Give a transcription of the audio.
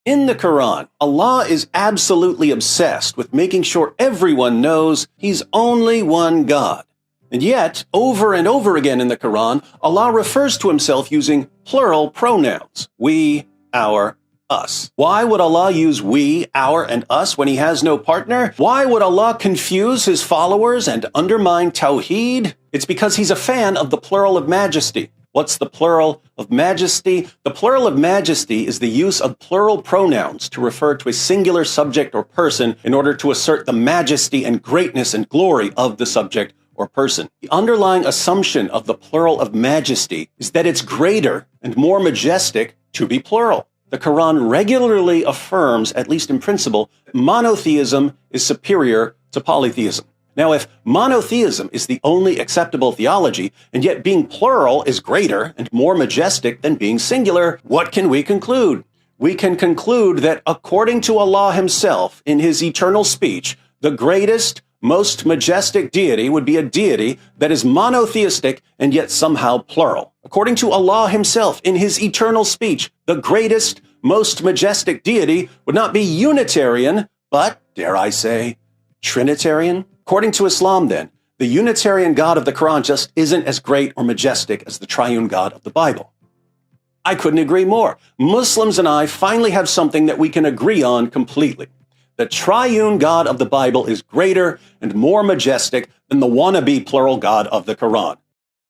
In the Quran, Allah is absolutely obsessed with making sure everyone knows He's only one God. And yet, over and over again in the Quran, Allah refers to Himself using plural pronouns. We, our, us. Why would Allah use we, our, and us when He has no partner? Why would Allah confuse His followers and undermine Tawheed? It's because He's a fan of the plural of majesty. What's the plural of majesty? The plural of majesty is the use of plural pronouns to refer to a singular subject or person in order to assert the majesty and greatness and glory of the subject or person. The underlying assumption of the plural of majesty is that it's greater and more majestic to be plural. The Quran regularly affirms, at least in principle, that monotheism is superior to polytheism. Now, if monotheism is the only acceptable theology, and yet being plural is greater and more majestic than being singular, what can we conclude? We can conclude that according to Allah Himself, in His eternal speech, the greatest, most majestic deity would be a deity that is monotheistic and yet somehow plural. According to Allah Himself, in His eternal speech, the greatest, most majestic deity would not be Unitarian, but, dare I say, Trinitarian? According to Islam, then, the Unitarian God of the Quran just isn't as great or majestic as the triune God of the Bible. I couldn't agree more. Muslims and I finally have something that we can agree on completely. The triune God of the Bible is greater and more majestic than the wannabe plural God of the Quran.